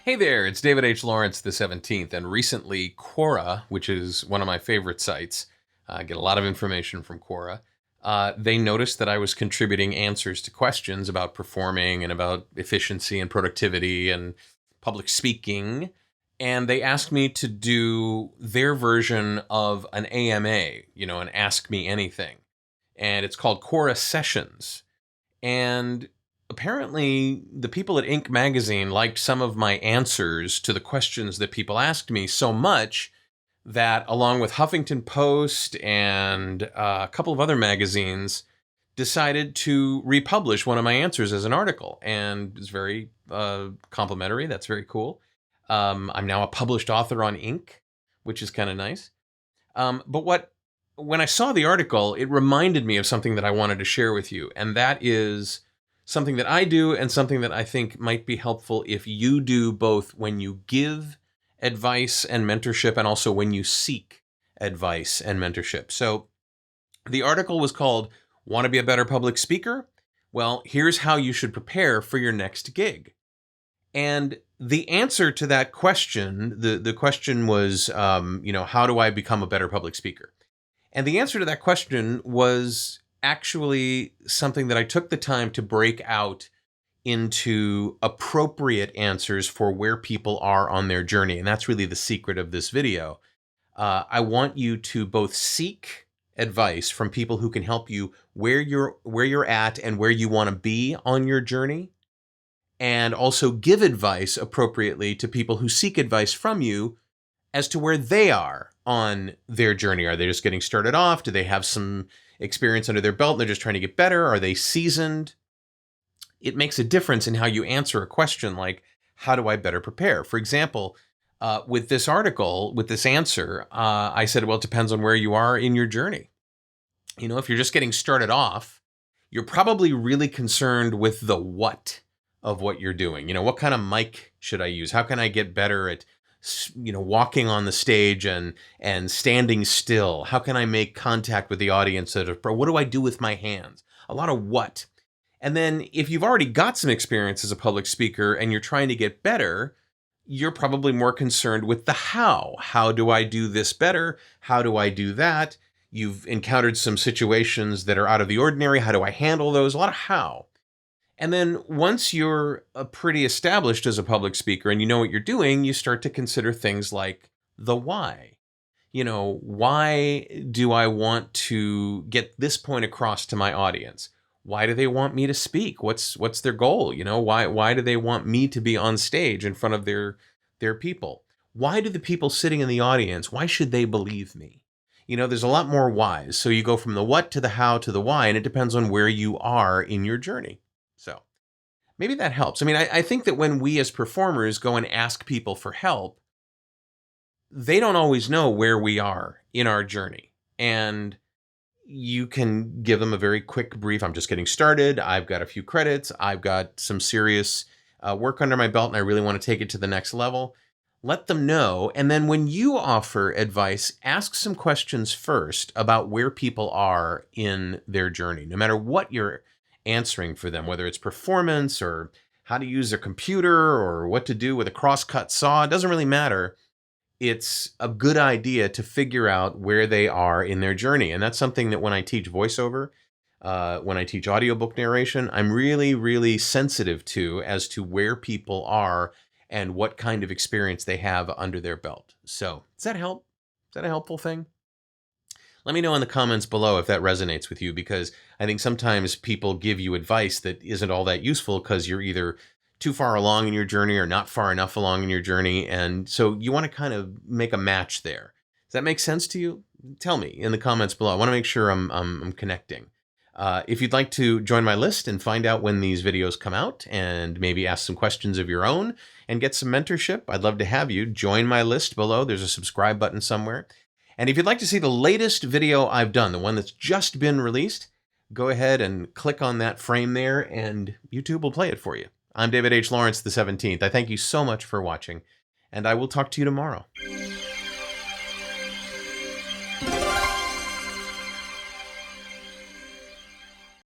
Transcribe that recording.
Hey there, it's David H. Lawrence the 17th, and recently Quora, which is one of my favorite sites, I get a lot of information from Quora, they noticed that I was contributing answers to questions about performing and about efficiency and productivity and public speaking, and they asked me to do their version of an AMA, an Ask Me Anything, and it's called Quora Sessions. And apparently, the people at Inc. magazine liked some of my answers to the questions that people asked me so much that, along with Huffington Post and a couple of other magazines, decided to republish one of my answers as an article. And it's very complimentary. That's very cool. I'm now a published author on Inc., which is kind of nice. When I saw the article, it reminded me of something that I wanted to share with you, and that is something that I do and something that I think might be helpful if you do both when you give advice and mentorship and also when you seek advice and mentorship. So the article was called Want to be a Better Public Speaker? Well, here's how you should prepare for your next gig. And the answer to that question, the question was, how do I become a better public speaker? And the answer to that question was actually something that I took the time to break out into appropriate answers for where people are on their journey. And that's really the secret of this video. I want you to both seek advice from people who can help you where you're at and where you want to be on your journey, and also give advice appropriately to people who seek advice from you as to where they are on their journey. Are they just getting started off? Do they have some experience under their belt and they're just trying to get better? Are they seasoned? It makes a difference in how you answer a question like, how do I better prepare? For example, with this article, with this answer, I said, well, it depends on where you are in your journey. If you're just getting started off, you're probably really concerned with the what of what you're doing. What kind of mic should I use? How can I get better at walking on the stage and standing still? How can I make contact with the audience? What do I do with my hands? A lot of what. And then if you've already got some experience as a public speaker and you're trying to get better, you're probably more concerned with the how. How do I do this better? How do I do that? You've encountered some situations that are out of the ordinary. How do I handle those? A lot of how. And then once you're pretty established as a public speaker and you know what you're doing, you start to consider things like the why. Why do I want to get this point across to my audience? Why do they want me to speak? What's their goal? Why do they want me to be on stage in front of their people? Why do the people sitting in the audience, why should they believe me? There's a lot more whys. So you go from the what to the how to the why, and it depends on where you are in your journey. So maybe that helps. I think that when we as performers go and ask people for help, they don't always know where we are in our journey. And you can give them a very quick brief. I'm just getting started. I've got a few credits. I've got some serious work under my belt, and I really want to take it to the next level. Let them know. And then when you offer advice, ask some questions first about where people are in their journey, no matter what you're answering for them, whether it's performance or how to use their computer or what to do with a crosscut saw. It doesn't really matter. It's a good idea to figure out where they are in their journey. And that's something that when I teach voiceover, when I teach audiobook narration, I'm really, really sensitive to as to where people are and what kind of experience they have under their belt. So does that help? Is that a helpful thing? Let me know in the comments below if that resonates with you, because I think sometimes people give you advice that isn't all that useful because you're either too far along in your journey or not far enough along in your journey. And so you want to kind of make a match there. Does that make sense to you? Tell me in the comments below. I want to make sure I'm connecting. If you'd like to join my list and find out when these videos come out and maybe ask some questions of your own and get some mentorship, I'd love to have you join my list below. There's a subscribe button somewhere. And if you'd like to see the latest video I've done, the one that's just been released, go ahead and click on that frame there and YouTube will play it for you. I'm David H. Lawrence the 17th. I thank you so much for watching, and I will talk to you tomorrow.